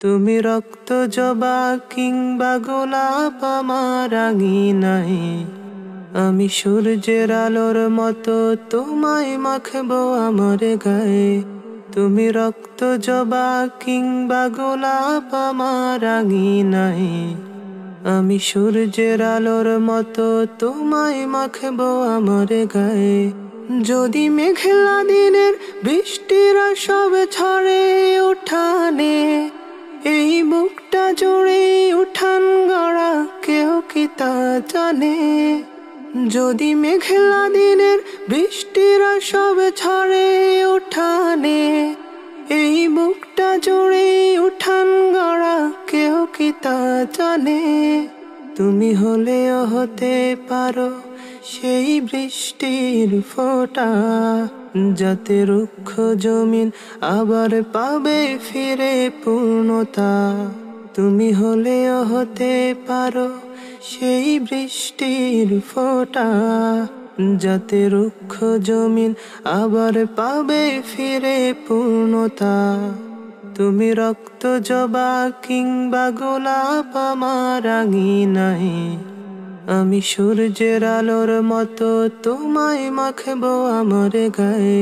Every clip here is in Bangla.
তুমি রক্ত জবা কিংবা গোলাপ আমার আঙিনায়, আমি সূর্যের আলোর মতো তোমায় মাখবো আমার গায়ে। তুমি রক্ত জবা কিংবা গোলাপ আমার আঙিনায়, আমি সূর্যের আলোর মতো তোমায় মাখবো আমার গায়ে। যদি মেঘলা দিনের বৃষ্টিরা সব ঝরে উঠানে, এই বুকটা জুড়ে উঠান গড়া কেউ কি তা জানে। যদি মেঘলা দিনের বৃষ্টিরা সব ঝরে উঠানে, এই বুকটা জুড়ে উঠান গড়া কেউ কি তা জানে। তুমি হলেও হতে পারো সেই বৃষ্টির ফোঁটা, যাতে রুক্ষ জমিন আবার পাবে ফিরে পূর্ণতা। তুমি হলেও হতে পারো সেই বৃষ্টির ফোঁটা, যাতে রুক্ষ জমিন আবার পাবে ফিরে পূর্ণতা। তুমি রক্ত জবা কিংবা গোলাপ আমার আঙিনায়, আমি সূর্যের আলোর মতো তোমায় মাখবো আমার গায়ে।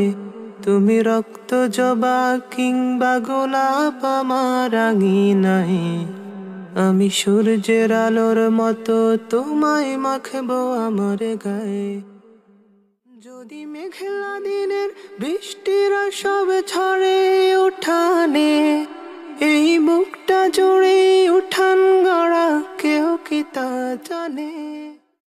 তুমি রক্ত জবা কিংবা গোলাপ আমার আঙিনায়, আমি সূর্যের আলোর মতো তোমায় মাখবো আমার গায়ে। যদি মেঘলা দিনের বৃষ্টিরা সব ঝরে উঠানে, এই বুকটা জুড়ে উঠান গড়া কেউ কি তা জানে।